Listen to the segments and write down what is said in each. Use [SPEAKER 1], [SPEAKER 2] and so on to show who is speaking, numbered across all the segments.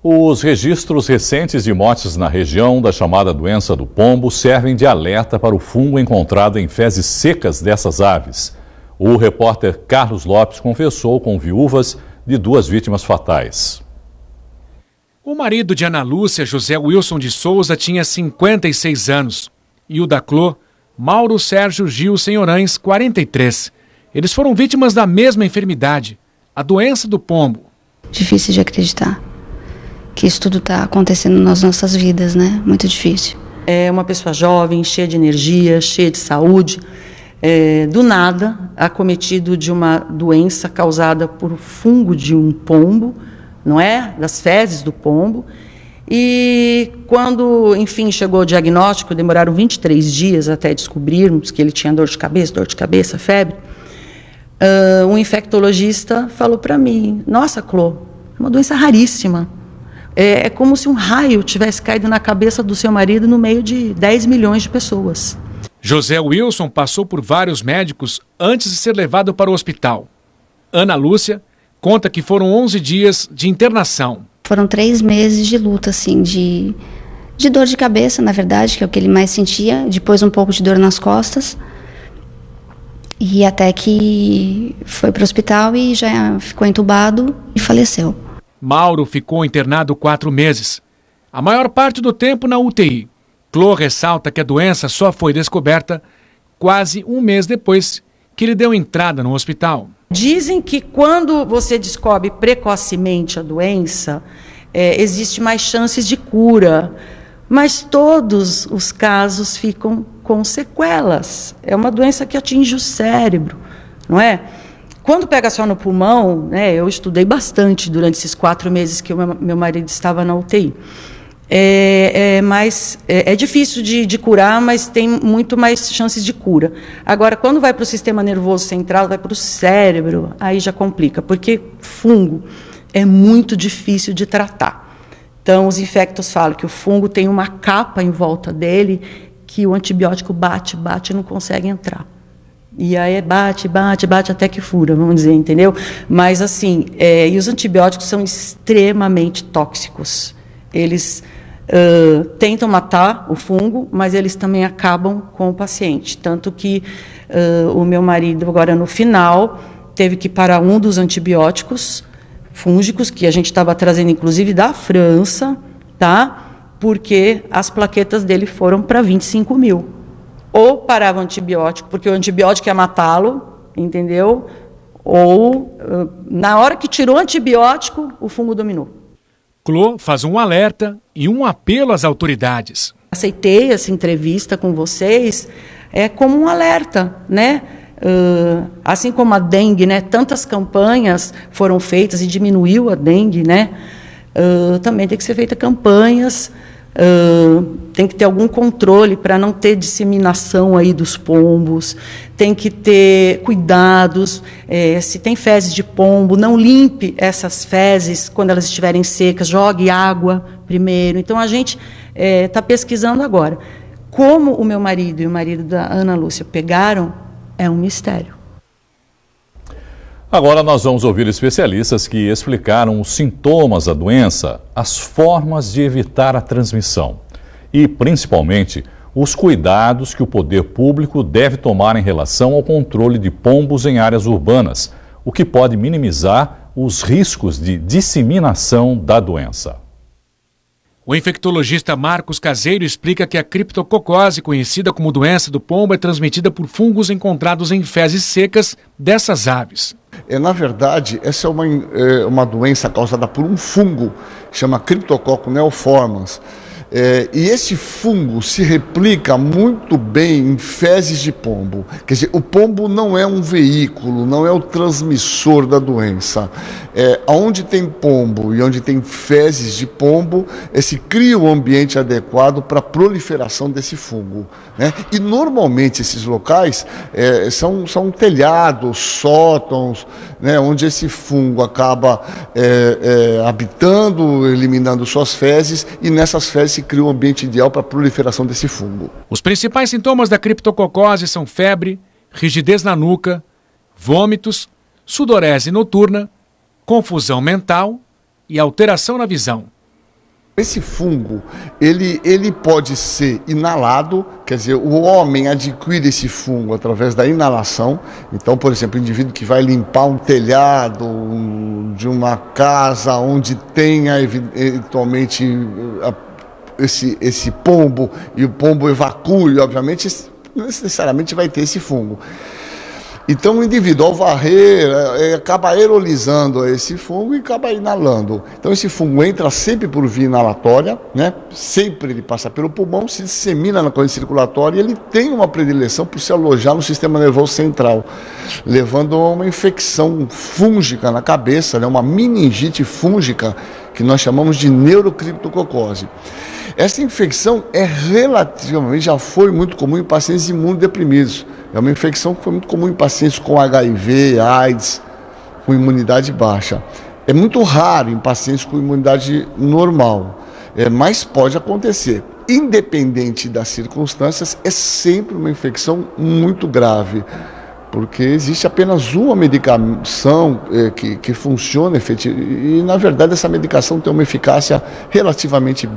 [SPEAKER 1] Os registros recentes de mortes na região da chamada doença do pombo servem de alerta para o fungo encontrado em fezes secas dessas aves. O repórter Carlos Lopes conversou com viúvas de 2 vítimas fatais.
[SPEAKER 2] O marido de Ana Lúcia, José Wilson de Souza, tinha 56 anos. E o da Clô, Mauro Sérgio Gil Senhorães, 43. Eles foram vítimas da mesma enfermidade, a doença do pombo.
[SPEAKER 3] Difícil de acreditar que isso tudo está acontecendo nas nossas vidas, né? Muito difícil.
[SPEAKER 4] É uma pessoa jovem, cheia de energia, cheia de saúde, do nada, acometido de uma doença causada por fungo de um pombo, não é? Das fezes do pombo. E quando, enfim, chegou o diagnóstico, demoraram 23 dias até descobrirmos que ele tinha dor de cabeça, febre. Um infectologista falou para mim: nossa, Clô, é uma doença raríssima. É como se um raio tivesse caído na cabeça do seu marido no meio de 10 milhões de pessoas.
[SPEAKER 2] José Wilson passou por vários médicos antes de ser levado para o hospital. Ana Lúcia conta que foram 11 dias de internação.
[SPEAKER 3] Foram 3 meses de luta, assim, de dor de cabeça, na verdade, que é o que ele mais sentia. Depois um pouco de dor nas costas. E até que foi para o hospital e já ficou entubado e faleceu.
[SPEAKER 2] Mauro ficou internado 4 meses. A maior parte do tempo na UTI. Clô ressalta que a doença só foi descoberta quase 1 mês depois que ele deu entrada no hospital.
[SPEAKER 4] Dizem que quando você descobre precocemente a doença, existe mais chances de cura, mas todos os casos ficam com sequelas. É uma doença que atinge o cérebro, não é? Quando pega só no pulmão, né, eu estudei bastante durante esses 4 meses que o meu marido estava na UTI. É difícil de curar, mas tem muito mais chances de cura. Agora, quando vai para o sistema nervoso central, vai para o cérebro, aí já complica, porque fungo é muito difícil de tratar. Então, os infectos falam que o fungo tem uma capa em volta dele que o antibiótico bate e não consegue entrar. E aí bate até que fura, vamos dizer, entendeu? Mas, assim, e os antibióticos são extremamente tóxicos. Eles tentam matar o fungo, mas eles também acabam com o paciente. Tanto que o meu marido, agora no final, teve que parar um dos antibióticos fúngicos, que a gente estava trazendo, inclusive, da França, tá? Porque as plaquetas dele foram para 25 mil. Ou parava o antibiótico, porque o antibiótico ia matá-lo, entendeu? Ou, na hora que tirou o antibiótico, o fungo dominou.
[SPEAKER 2] Clô faz um alerta e um apelo às autoridades.
[SPEAKER 4] Aceitei essa entrevista com vocês como um alerta, né? Assim como a dengue, né? Tantas campanhas foram feitas e diminuiu a dengue, né? Também tem que ser feitas campanhas, tem que ter algum controle para não ter disseminação aí dos pombos, tem que ter cuidados, se tem fezes de pombo, não limpe essas fezes quando elas estiverem secas, jogue água primeiro. Então, a gente está pesquisando agora. Como o meu marido e o marido da Ana Lúcia pegaram, é um mistério.
[SPEAKER 1] Agora nós vamos ouvir especialistas que explicaram os sintomas da doença, as formas de evitar a transmissão e, principalmente, os cuidados que o poder público deve tomar em relação ao controle de pombos em áreas urbanas, o que pode minimizar os riscos de disseminação da doença.
[SPEAKER 2] O infectologista Marcos Caseiro explica que a criptococose, conhecida como doença do pombo, é transmitida por fungos encontrados em fezes secas dessas aves.
[SPEAKER 5] Na verdade, essa é uma doença causada por um fungo, chama Cryptococcus neoformans. E esse fungo se replica muito bem em fezes de pombo. Quer dizer, o pombo não é um veículo, não é o transmissor da doença. Onde tem pombo e onde tem fezes de pombo, se cria um ambiente adequado para a proliferação desse fungo, né? E normalmente esses locais são telhados, sótãos, né, onde esse fungo acaba habitando, eliminando suas fezes, e nessas fezes se cria um ambiente ideal para a proliferação desse fungo.
[SPEAKER 2] Os principais sintomas da criptococose são febre, rigidez na nuca, vômitos, sudorese noturna, confusão mental e alteração na visão.
[SPEAKER 5] Esse fungo, ele pode ser inalado, quer dizer, o homem adquire esse fungo através da inalação. Então, por exemplo, o indivíduo que vai limpar um telhado de uma casa onde tenha eventualmente esse pombo, e o pombo evacue, obviamente, necessariamente vai ter esse fungo. Então o indivíduo, ao varrer, acaba aerolizando esse fungo e acaba inalando. Então esse fungo entra sempre por via inalatória, né? Sempre ele passa pelo pulmão, se dissemina na corrente circulatória e ele tem uma predileção por se alojar no sistema nervoso central, levando a uma infecção fúngica na cabeça, né? Uma meningite fúngica que nós chamamos de neurocriptococose. Essa infecção já foi muito comum em pacientes imunodeprimidos. É uma infecção que foi muito comum em pacientes com HIV, AIDS, com imunidade baixa. É muito raro em pacientes com imunidade normal, mas pode acontecer. Independente das circunstâncias, é sempre uma infecção muito grave, porque existe apenas uma medicação que funciona efetivamente, e na verdade essa medicação tem uma eficácia relativamente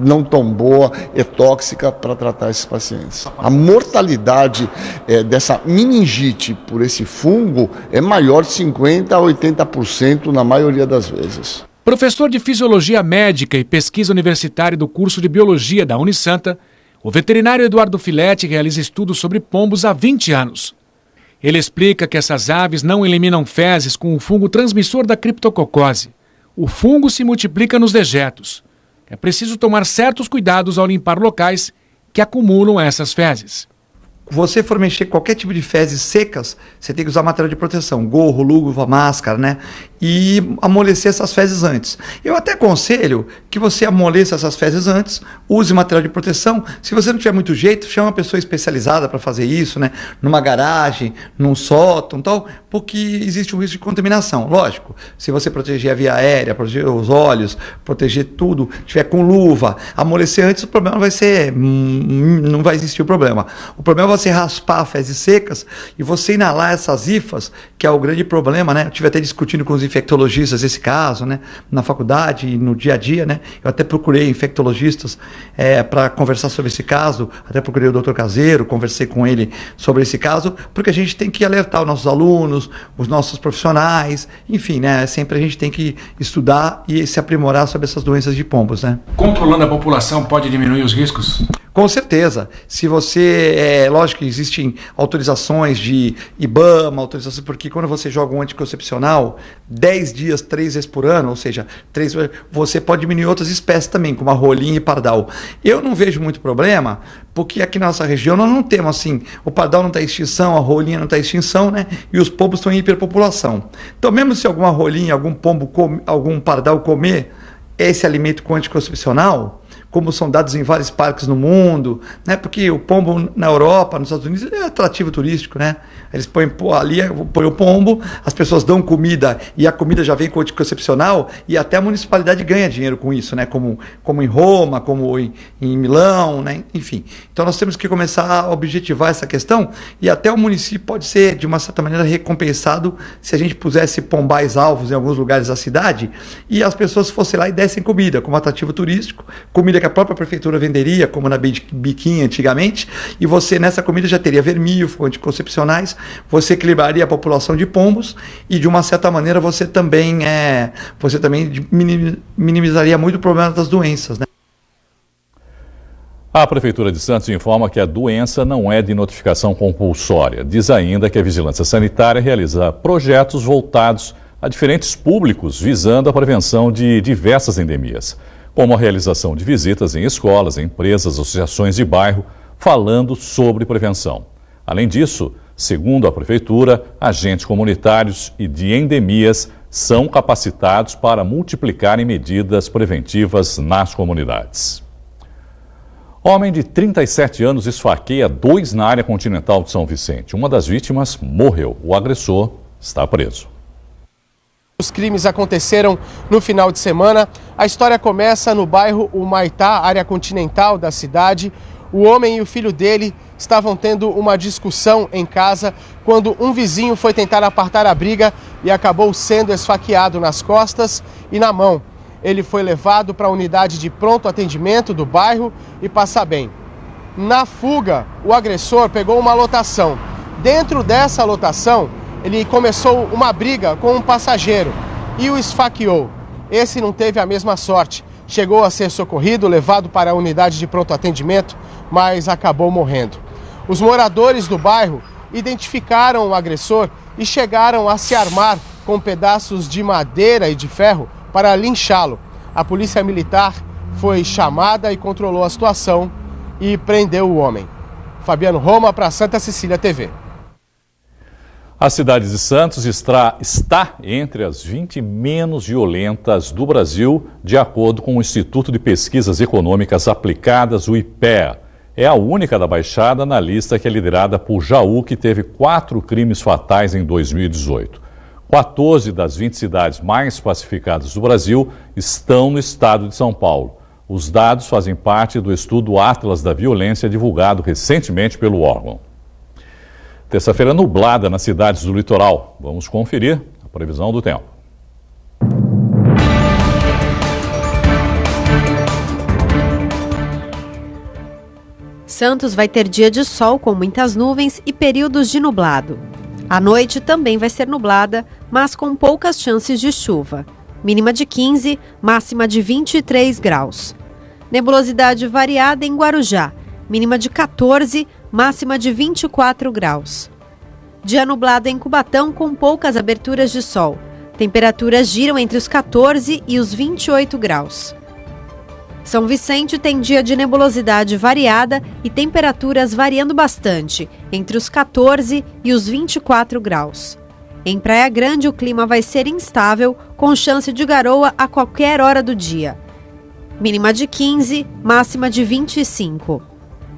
[SPEAKER 5] não tão boa, é tóxica para tratar esses pacientes. A mortalidade dessa meningite por esse fungo é maior de 50% a 80% na maioria das vezes.
[SPEAKER 2] Professor de Fisiologia Médica e Pesquisa Universitária do curso de Biologia da Unisanta, o veterinário Eduardo Filetti realiza estudos sobre pombos há 20 anos. Ele explica que essas aves não eliminam fezes com o fungo transmissor da criptococose. O fungo se multiplica nos dejetos. É preciso tomar certos cuidados ao limpar locais que acumulam essas fezes.
[SPEAKER 6] Você for mexer com qualquer tipo de fezes secas, você tem que usar material de proteção, gorro, luva, máscara, né? E amolecer essas fezes antes. Eu até aconselho que você amoleça essas fezes antes, use material de proteção. Se você não tiver muito jeito, chama uma pessoa especializada para fazer isso, né? Numa garagem, num sótão, tal, porque existe um risco de contaminação. Lógico, se você proteger a via aérea, proteger os olhos, proteger tudo, tiver com luva, amolecer antes, o problema não vai existir o problema. O problema é você raspar fezes secas e você inalar essas hifas, que é o grande problema, né? Eu estive até discutindo com os infectologistas esse caso, né? Na faculdade e no dia a dia, né? Eu até procurei infectologistas para conversar sobre esse caso, até procurei o Dr. Caseiro, conversei com ele sobre esse caso, porque a gente tem que alertar os nossos alunos, os nossos profissionais, enfim, né? Sempre a gente tem que estudar e se aprimorar sobre essas doenças de pombos, né?
[SPEAKER 2] Controlando a população pode diminuir os riscos?
[SPEAKER 6] Com certeza. Se você, lógico que existem autorizações de IBAMA, autorizações, porque quando você joga um anticoncepcional 10 dias, 3 vezes por ano, ou seja, 3 vezes, você pode diminuir outras espécies também, como a rolinha e pardal. Eu não vejo muito problema, porque aqui na nossa região nós não temos assim, o pardal não está em extinção, a rolinha não está em extinção, né? E os pombos estão em hiperpopulação. Então, mesmo se alguma rolinha, algum pombo, algum pardal comer esse alimento com anticoncepcional, como são dados em vários parques no mundo, né? Porque o pombo na Europa, nos Estados Unidos, é atrativo turístico, né? Eles põem o pombo, as pessoas dão comida e a comida já vem com anticoncepcional e até a municipalidade ganha dinheiro com isso, né? Como em Roma, como em Milão, né? Enfim. Então nós temos que começar a objetivar essa questão e até o município pode ser, de uma certa maneira, recompensado se a gente pusesse pombais alvos em alguns lugares da cidade e as pessoas fossem lá e dessem comida, como atrativo turístico, comida que a própria prefeitura venderia, como na biquinha antigamente, e você nessa comida já teria vermífugo, anticoncepcionais, você equilibraria a população de pombos e de uma certa maneira você também minimizaria muito o problema das doenças, né?
[SPEAKER 1] A Prefeitura de Santos informa que a doença não é de notificação compulsória. Diz ainda que a Vigilância Sanitária realiza projetos voltados a diferentes públicos visando a prevenção de diversas endemias, como a realização de visitas em escolas, empresas, associações de bairro, falando sobre prevenção. Além disso, segundo a Prefeitura, agentes comunitários e de endemias são capacitados para multiplicarem medidas preventivas nas comunidades. Homem de 37 anos esfaqueia 2 na área continental de São Vicente. Uma das vítimas morreu. O agressor está preso.
[SPEAKER 7] Os crimes aconteceram no final de semana. A história começa no bairro Humaitá, área continental da cidade. O homem e o filho dele estavam tendo uma discussão em casa quando um vizinho foi tentar apartar a briga e acabou sendo esfaqueado nas costas e na mão. Ele foi levado para a unidade de pronto atendimento do bairro e passa bem. Na fuga, o agressor pegou uma lotação. Dentro dessa lotação, ele começou uma briga com um passageiro e o esfaqueou. Esse não teve a mesma sorte. Chegou a ser socorrido, levado para a unidade de pronto atendimento, mas acabou morrendo. Os moradores do bairro identificaram o agressor e chegaram a se armar com pedaços de madeira e de ferro para linchá-lo. A polícia militar foi chamada e controlou a situação e prendeu o homem. Fabiano Roma para Santa Cecília TV.
[SPEAKER 1] A cidade de Santos está entre as 20 menos violentas do Brasil, de acordo com o Instituto de Pesquisas Econômicas Aplicadas, o IPEA. É a única da Baixada na lista que é liderada por Jaú, que teve 4 crimes fatais em 2018. 14 das 20 cidades mais pacificadas do Brasil estão no estado de São Paulo. Os dados fazem parte do estudo Atlas da Violência, divulgado recentemente pelo órgão. Terça-feira nublada nas cidades do litoral. Vamos conferir a previsão do tempo.
[SPEAKER 8] Santos vai ter dia de sol com muitas nuvens e períodos de nublado. A noite também vai ser nublada, mas com poucas chances de chuva. Mínima de 15, máxima de 23 graus. Nebulosidade variada em Guarujá. Mínima de 14, máxima de 24 graus. Dia nublado em Cubatão com poucas aberturas de sol. Temperaturas giram entre os 14 e os 28 graus. São Vicente tem dia de nebulosidade variada e temperaturas variando bastante, entre os 14 e os 24 graus. Em Praia Grande, o clima vai ser instável, com chance de garoa a qualquer hora do dia. Mínima de 15, máxima de 25.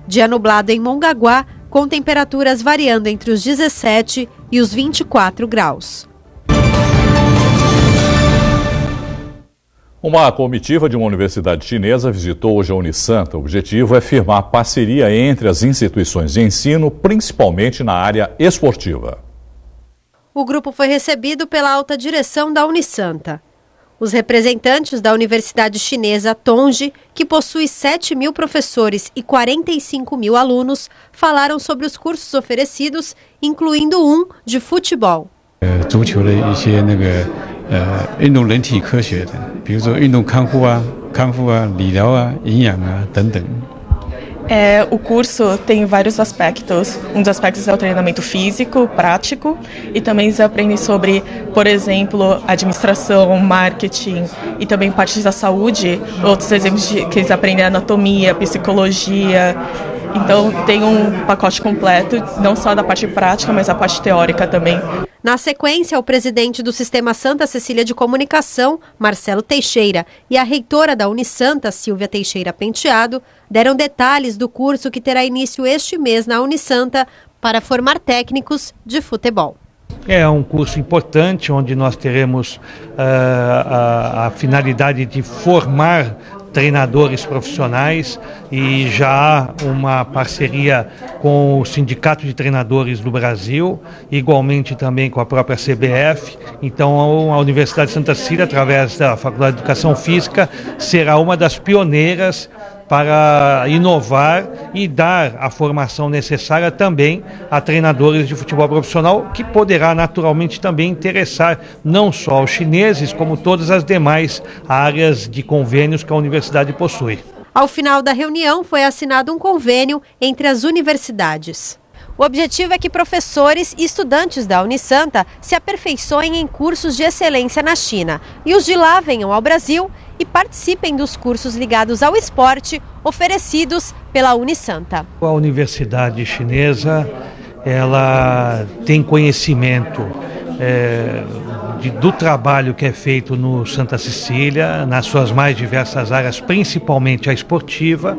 [SPEAKER 8] Dia nublado em Mongaguá, com temperaturas variando entre os 17 e os 24 graus.
[SPEAKER 1] Uma comitiva de uma universidade chinesa visitou hoje a Unisanta. O objetivo é firmar parceria entre as instituições de ensino, principalmente na área esportiva.
[SPEAKER 8] O grupo foi recebido pela alta direção da Unisanta. Os representantes da Universidade Chinesa Tongji, que possui 7.000 professores e 45.000 alunos, falaram sobre os cursos oferecidos, incluindo um de futebol.
[SPEAKER 9] 运动人体科学的，比如说运动康复啊、理疗啊、营养啊等等。
[SPEAKER 10] O curso tem vários aspectos. Um dos aspectos é o treinamento físico, prático, e também eles aprendem sobre, por exemplo, administração, marketing e também partes da saúde. Outros exemplos que eles aprendem anatomia, psicologia. Então tem um pacote completo, não só da parte prática, mas a parte teórica também.
[SPEAKER 8] Na sequência, o presidente do Sistema Santa Cecília de Comunicação, Marcelo Teixeira, e a reitora da Unisanta, Silvia Teixeira Penteado, deram detalhes do curso que terá início este mês na Unisanta para formar técnicos de futebol.
[SPEAKER 11] É um curso importante, onde nós teremos a finalidade de formar treinadores profissionais, e já há uma parceria com o Sindicato de Treinadores do Brasil, igualmente também com a própria CBF. Então a Universidade de Santa Cecília, através da Faculdade de Educação Física, será uma das pioneiras para inovar e dar a formação necessária também a treinadores de futebol profissional, que poderá naturalmente também interessar não só os chineses, como todas as demais áreas de convênios que a universidade possui.
[SPEAKER 8] Ao final da reunião, foi assinado um convênio entre as universidades. O objetivo é que professores e estudantes da Unisanta se aperfeiçoem em cursos de excelência na China e os de lá venham ao Brasil e participem dos cursos ligados ao esporte oferecidos pela Unisanta.
[SPEAKER 11] A universidade chinesa, ela tem conhecimento do trabalho que é feito no Santa Cecília, nas suas mais diversas áreas, principalmente a esportiva,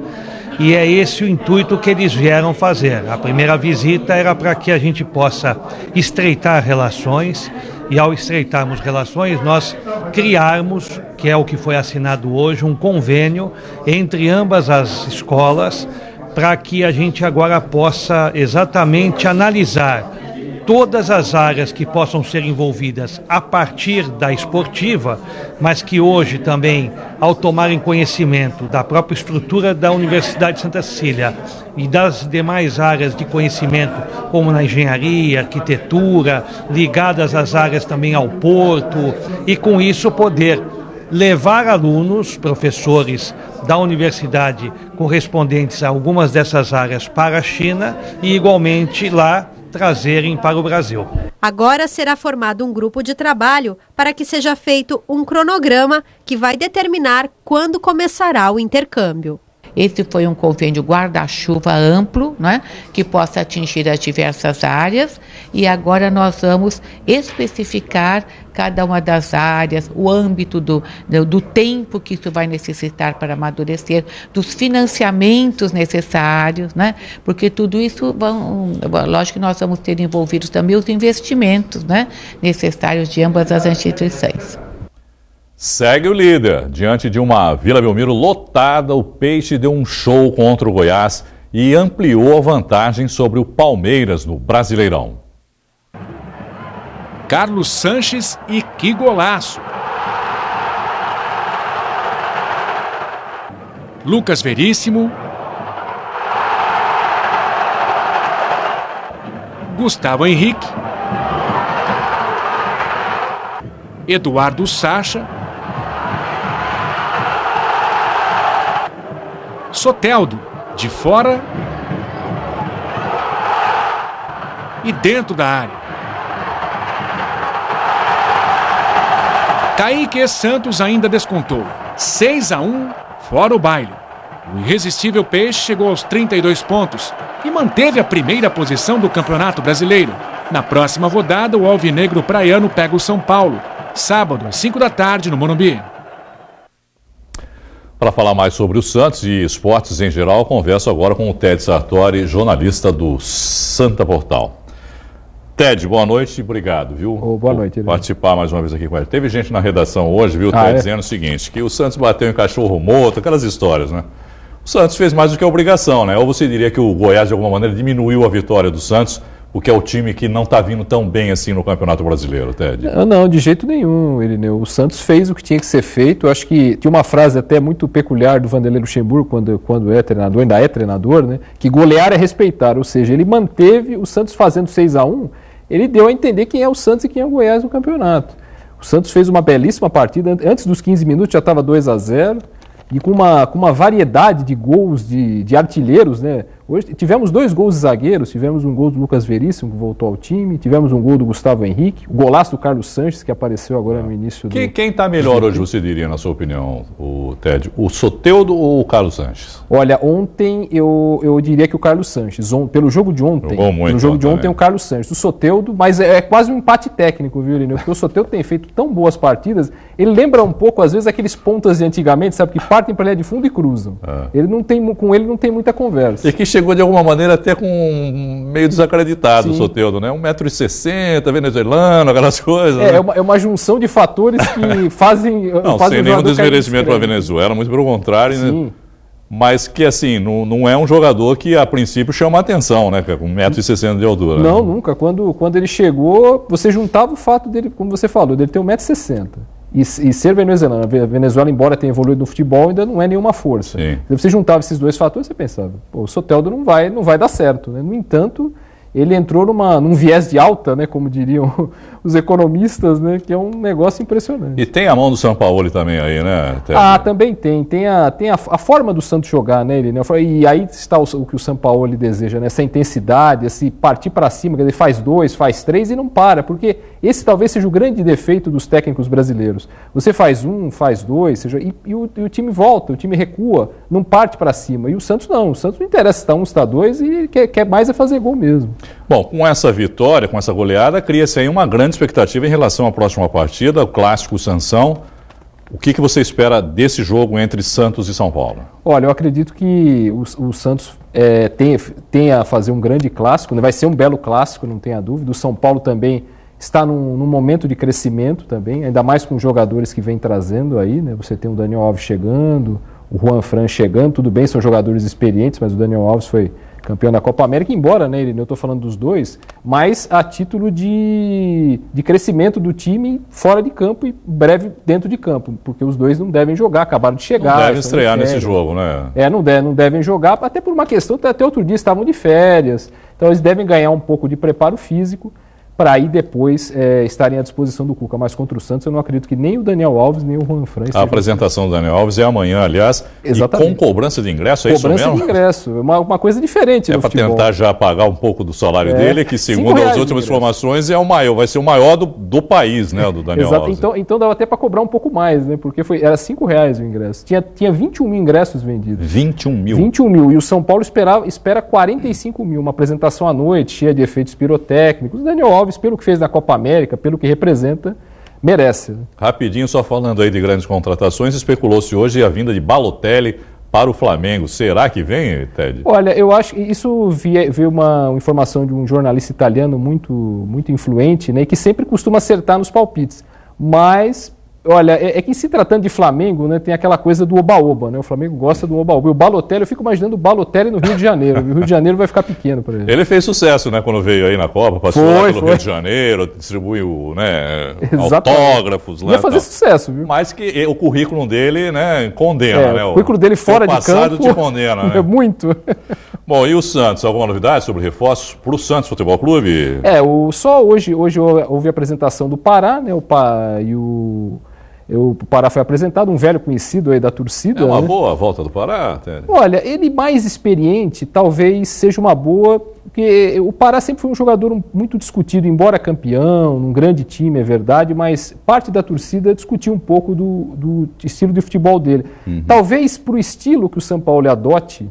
[SPEAKER 11] e é esse o intuito que eles vieram fazer. A primeira visita era para que a gente possa estreitar relações, e ao estreitarmos relações, nós criarmos, que é o que foi assinado hoje, um convênio entre ambas as escolas, para que a gente agora possa exatamente analisar todas as áreas que possam ser envolvidas a partir da esportiva, mas que hoje também, ao tomarem conhecimento da própria estrutura da Universidade de Santa Cecília e das demais áreas de conhecimento, como na engenharia, arquitetura, ligadas às áreas também ao porto, e com isso poder levar alunos, professores da universidade correspondentes a algumas dessas áreas para a China e igualmente lá trazerem para o Brasil.
[SPEAKER 8] Agora será formado um grupo de trabalho para que seja feito um cronograma que vai determinar quando começará o intercâmbio.
[SPEAKER 12] Esse foi um convênio guarda-chuva amplo, né, que possa atingir as diversas áreas, e agora nós vamos especificar cada uma das áreas, o âmbito do tempo que isso vai necessitar para amadurecer, dos financiamentos necessários, né, porque tudo isso, lógico que nós vamos ter envolvidos também os investimentos, né, necessários de ambas as instituições.
[SPEAKER 1] Segue o líder. Diante de uma Vila Belmiro lotada, o Peixe deu um show contra o Goiás e ampliou a vantagem sobre o Palmeiras no Brasileirão.
[SPEAKER 2] Carlos Sanches, e que golaço! Lucas Veríssimo. Gustavo Henrique. Eduardo Sacha. Soteldo, de fora e dentro da área. Kaique Santos ainda descontou. 6-1, fora o baile. O irresistível Peixe chegou aos 32 pontos e manteve a primeira posição do Campeonato Brasileiro. Na próxima rodada, o alvinegro praiano pega o São Paulo, sábado às 5 da tarde no Morumbi.
[SPEAKER 1] Para falar mais sobre o Santos e esportes em geral, converso agora com o Ted Sartori, jornalista do Santa Portal. Ted, boa noite e obrigado, viu?
[SPEAKER 13] Boa noite.
[SPEAKER 1] Por participar mais uma vez aqui com ele. Teve gente na redação hoje, viu, Ted, dizendo o seguinte, que o Santos bateu em cachorro morto, aquelas histórias, né? O Santos fez mais do que a obrigação, né? Ou você diria que o Goiás, de alguma maneira, diminuiu a vitória do Santos, porque é o time que não está vindo tão bem assim no Campeonato Brasileiro, Ted?
[SPEAKER 13] Não, de jeito nenhum, Irineu. O Santos fez o que tinha que ser feito. Eu acho que tinha uma frase até muito peculiar do Vanderlei Luxemburgo, quando é treinador, ainda é treinador, né? Que golear é respeitar, ou seja, ele manteve o Santos fazendo 6-1, ele deu a entender quem é o Santos e quem é o Goiás no campeonato. O Santos fez uma belíssima partida, antes dos 15 minutos já estava 2-0, e com uma variedade de gols de artilheiros, né? Hoje tivemos 2 gols de zagueiros, tivemos um gol do Lucas Veríssimo, que voltou ao time, tivemos um gol do Gustavo Henrique, o golaço do Carlos Sanches, que apareceu agora no início do...
[SPEAKER 1] Quem está melhor hoje, você diria, na sua opinião, o Ted? O Soteldo ou o Carlos Sanches?
[SPEAKER 13] Olha, ontem eu diria que o Carlos Sanches, pelo jogo de ontem, o Carlos Sanches, o Soteldo, mas é quase um empate técnico, viu, Irineu? Porque o Soteldo tem feito tão boas partidas, ele lembra um pouco, às vezes, aqueles pontas de antigamente, sabe, que partem para a linha de fundo e cruzam. Com ele não tem muita conversa.
[SPEAKER 1] E que chegou de alguma maneira até com meio desacreditado. Sim. O Soteldo, né? 1,60 m, venezuelano, aquelas coisas.
[SPEAKER 13] É, né? É uma junção de fatores que fazem...
[SPEAKER 1] Não, sem nenhum desmerecimento para a Venezuela, muito pelo contrário, né? Mas que, assim, não é um jogador que, a princípio, chama a atenção, né? Com 1,60 m de altura.
[SPEAKER 13] Não, né? Nunca. Quando ele chegou, você juntava o fato dele, como você falou, dele ter 1,60 m. E ser venezuelano. A Venezuela, embora tenha evoluído no futebol, ainda não é nenhuma força. Sim. Você juntava esses dois fatores, você pensava, pô, o Soteldo não vai dar certo, né? No entanto, ele entrou num viés de alta, né, como diriam os economistas, né, que é um negócio impressionante.
[SPEAKER 1] E tem a mão do Sampaoli também aí, né?
[SPEAKER 13] Também tem. Tem a forma do Santos jogar, né, e aí está o que o Sampaoli deseja, né, essa intensidade, esse partir para cima, quer dizer, faz 2, faz 3 e não para, porque esse talvez seja o grande defeito dos técnicos brasileiros. Você faz 1, faz 2, e o time volta, o time recua, não parte para cima. E o Santos não interessa se está 1, se está 2, e quer mais é fazer gol mesmo.
[SPEAKER 1] Bom, com essa vitória, com essa goleada, cria-se aí uma grande expectativa em relação à próxima partida, o clássico Sansão. O que você espera desse jogo entre Santos e São Paulo?
[SPEAKER 13] Olha, eu acredito que o Santos tenha a fazer um grande clássico, né? Vai ser um belo clássico, não tenha dúvida. O São Paulo também está num momento de crescimento também, ainda mais com os jogadores que vem trazendo aí, né? Você tem o Daniel Alves chegando, o Juan Fran chegando, tudo bem, são jogadores experientes, mas o Daniel Alves foi campeão da Copa América, embora, né, eu estou falando dos dois, mas a título de crescimento do time fora de campo e breve dentro de campo, porque os dois não devem jogar, acabaram de chegar.
[SPEAKER 1] Não devem estrear nesse jogo, né?
[SPEAKER 13] Não devem jogar, até por uma questão, até outro dia estavam de férias, então eles devem ganhar um pouco de preparo físico, para aí depois estarem à disposição do Cuca. Mas contra o Santos eu não acredito que nem o Daniel Alves, nem o Juan Fran.
[SPEAKER 1] A apresentação do Daniel Alves é amanhã, aliás,
[SPEAKER 13] exatamente.
[SPEAKER 1] E com cobrança de ingresso, é isso mesmo?
[SPEAKER 13] Cobrança de ingresso, uma coisa diferente no futebol.
[SPEAKER 1] É para tentar já pagar um pouco do salário dele, que segundo as últimas informações vai ser o maior do país, né, do Daniel Alves.
[SPEAKER 13] Então dava até para cobrar um pouco mais, né, porque era R$5 o ingresso. Tinha 21 mil ingressos vendidos.
[SPEAKER 1] 21 mil?
[SPEAKER 13] 21 mil, e o São Paulo espera 45 mil, uma apresentação à noite, cheia de efeitos pirotécnicos. O Daniel Alves, pelo que fez na Copa América, pelo que representa, merece.
[SPEAKER 1] Rapidinho, só falando aí de grandes contratações, especulou-se hoje a vinda de Balotelli para o Flamengo. Será que vem, Ted?
[SPEAKER 13] Olha, eu acho que isso veio uma informação de um jornalista italiano muito influente, né, que sempre costuma acertar nos palpites. Mas, olha, é que se tratando de Flamengo, né, tem aquela coisa do oba-oba, né? O Flamengo gosta do oba-oba. E o Balotelli, eu fico imaginando o Balotelli no Rio de Janeiro. O Rio de Janeiro vai ficar pequeno para ele.
[SPEAKER 1] Ele fez sucesso, né, quando veio aí na Copa, passou lá pelo Rio de Janeiro, distribuiu, né, autógrafos lá.
[SPEAKER 13] Ia fazer sucesso, viu?
[SPEAKER 1] Mas que o currículo dele, né, condena, né?
[SPEAKER 13] O currículo dele fora de campo. O
[SPEAKER 1] passado te condena, né?
[SPEAKER 13] Muito.
[SPEAKER 1] Bom, e o Santos? Alguma novidade sobre reforços para o Santos Futebol Clube?
[SPEAKER 13] Só hoje houve a apresentação do Pará, né, o Pará foi apresentado, um velho conhecido aí da torcida.
[SPEAKER 1] É uma boa a volta do Pará, Ted?
[SPEAKER 13] Olha, ele mais experiente talvez seja uma boa, porque o Pará sempre foi um jogador muito discutido, embora campeão, num grande time, é verdade, mas parte da torcida discutia um pouco do estilo de futebol dele. Talvez para o estilo que o São Paulo adote,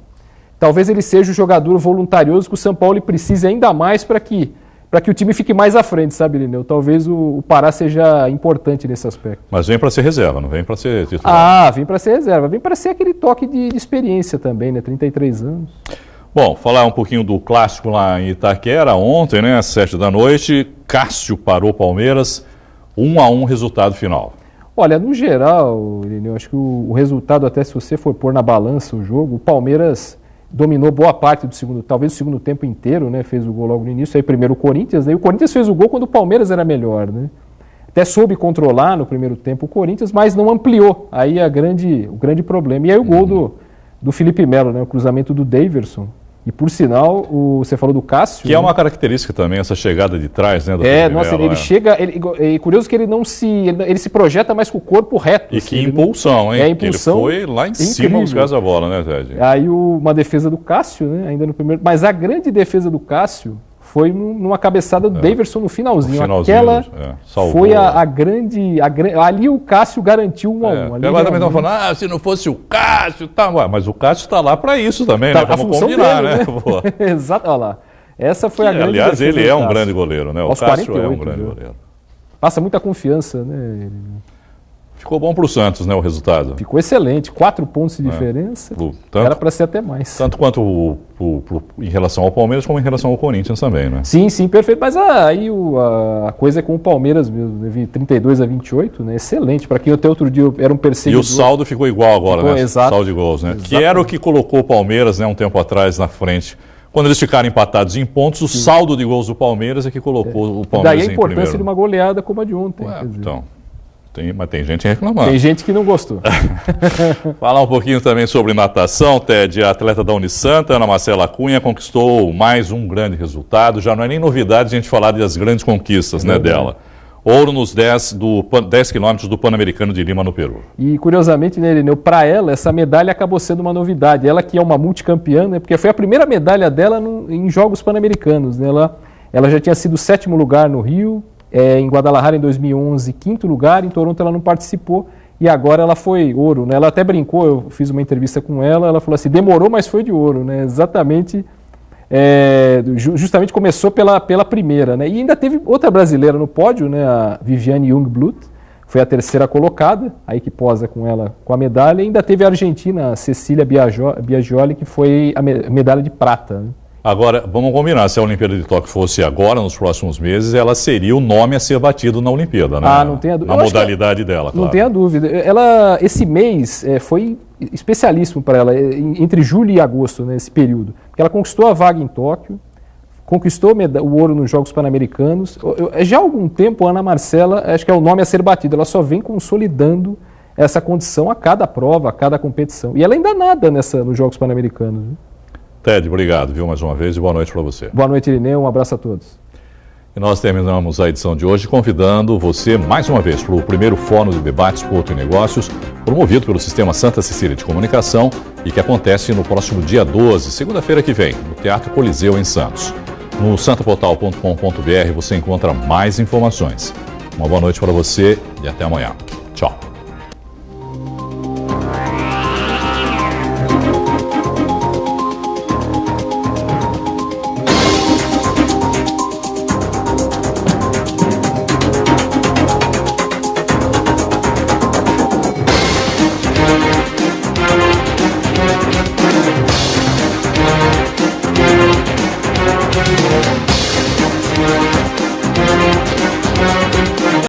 [SPEAKER 13] talvez ele seja o jogador voluntarioso que o São Paulo precise ainda mais para que o time fique mais à frente, sabe, Lineu? Talvez o Pará seja importante nesse aspecto.
[SPEAKER 1] Mas vem para ser reserva, não vem para ser titular?
[SPEAKER 13] Vem para ser reserva. Vem para ser aquele toque de experiência também, né? 33 anos.
[SPEAKER 1] Bom, falar um pouquinho do clássico lá em Itaquera, ontem, né, às 7 da noite, Cássio parou Palmeiras, 1-1 resultado final.
[SPEAKER 13] Olha, no geral, Lineu, acho que o resultado, até se você for pôr na balança o jogo, o Palmeiras dominou boa parte do talvez o segundo tempo inteiro, né? Fez o gol logo no início, aí primeiro o Corinthians, o Corinthians fez o gol quando o Palmeiras era melhor, né? Até soube controlar no primeiro tempo o Corinthians, mas não ampliou, aí o grande problema. E aí o gol do Felipe Melo, né? O cruzamento do Daverson. E por sinal, você falou do Cássio.
[SPEAKER 1] Que é uma característica também, essa chegada de trás, né? Do
[SPEAKER 13] ele chega. É curioso que ele se projeta mais com o corpo reto.
[SPEAKER 1] E que impulsão, hein?
[SPEAKER 13] Impulsão.
[SPEAKER 1] Ele foi lá em cima dos caras da bola, né, Ted?
[SPEAKER 13] Aí uma defesa do Cássio, né? Ainda no primeiro. Mas a grande defesa do Cássio foi numa cabeçada do Daverson no finalzinho. Aquela foi a grande. Ali o Cássio garantiu 1-1.
[SPEAKER 1] Agora também estão falando, se não fosse o Cássio, tá. Mas o Cássio está lá para isso também, né? Vamos combinar,
[SPEAKER 13] dele, né? Exato, olha lá. Essa foi a grande.
[SPEAKER 1] Aliás, ele é um grande goleiro, né? O Cássio 48, é um grande goleiro.
[SPEAKER 13] Passa muita confiança, né?
[SPEAKER 1] Ficou bom para o Santos, né, o resultado?
[SPEAKER 13] Ficou excelente, 4 pontos de diferença. Era para ser até mais.
[SPEAKER 1] Tanto quanto em relação ao Palmeiras, como em relação ao Corinthians também, né?
[SPEAKER 13] Sim, perfeito. Mas aí a coisa é com o Palmeiras mesmo, né? 32-28, né? Excelente. Para quem até outro dia era um perseguidor.
[SPEAKER 1] E o saldo ficou igual agora, né?
[SPEAKER 13] Exato.
[SPEAKER 1] Saldo de gols, né? Exatamente. Que era o que colocou o Palmeiras, né, um tempo atrás na frente. Quando eles ficaram empatados em pontos, o saldo de gols do Palmeiras é que colocou o Palmeiras em primeiro.
[SPEAKER 13] Daí a importância de uma goleada como a de ontem.
[SPEAKER 1] Então... Mas tem gente reclamando.
[SPEAKER 13] Tem gente que não gostou.
[SPEAKER 1] Falar um pouquinho também sobre natação, Ted. A atleta da Unisanta, Ana Marcela Cunha, conquistou mais um grande resultado. Já não é nem novidade a gente falar das grandes conquistas, né, dela. Ouro nos 10 quilômetros do Pan-Americano de Lima, no Peru. E,
[SPEAKER 13] curiosamente, né, Irineu, para ela, essa medalha acabou sendo uma novidade. Ela que é uma multicampeã, né, porque foi a primeira medalha dela em Jogos Pan-Americanos. Né, ela já tinha sido 7º lugar no Rio, em Guadalajara em 2011, 5º lugar, em Toronto ela não participou e agora ela foi ouro, né? Ela até brincou, eu fiz uma entrevista com ela falou assim, demorou, mas foi de ouro, né? Exatamente, justamente começou pela primeira, né? E ainda teve outra brasileira no pódio, né? A Viviane Jungblut, foi a 3ª colocada, aí que posa com ela com a medalha, e ainda teve a argentina, a Cecília Biagioli, que foi a medalha de prata, né?
[SPEAKER 1] Agora, vamos combinar, se a Olimpíada de Tóquio fosse agora, nos próximos meses, ela seria o nome a ser batido na Olimpíada, né?
[SPEAKER 13] Não tenha dúvida.
[SPEAKER 1] Na modalidade dela, claro.
[SPEAKER 13] Não tenha dúvida. Esse mês foi especialíssimo para ela, entre julho e agosto, nesse período. Porque ela conquistou a vaga em Tóquio, conquistou o ouro nos Jogos Pan-Americanos. Já há algum tempo, a Ana Marcela, acho que é o nome a ser batido, ela só vem consolidando essa condição a cada prova, a cada competição. E ela ainda nada nos Jogos Pan-Americanos.
[SPEAKER 1] Ted, obrigado, viu, mais uma vez, e boa noite para você.
[SPEAKER 13] Boa noite, Irineu, um abraço a todos.
[SPEAKER 1] E nós terminamos a edição de hoje convidando você, mais uma vez, para o primeiro Fórum de Debates Porto e Negócios, promovido pelo Sistema Santa Cecília de Comunicação e que acontece no próximo dia 12, segunda-feira que vem, no Teatro Coliseu, em Santos. No santaportal.com.br você encontra mais informações. Uma boa noite para você e até amanhã. Tchau.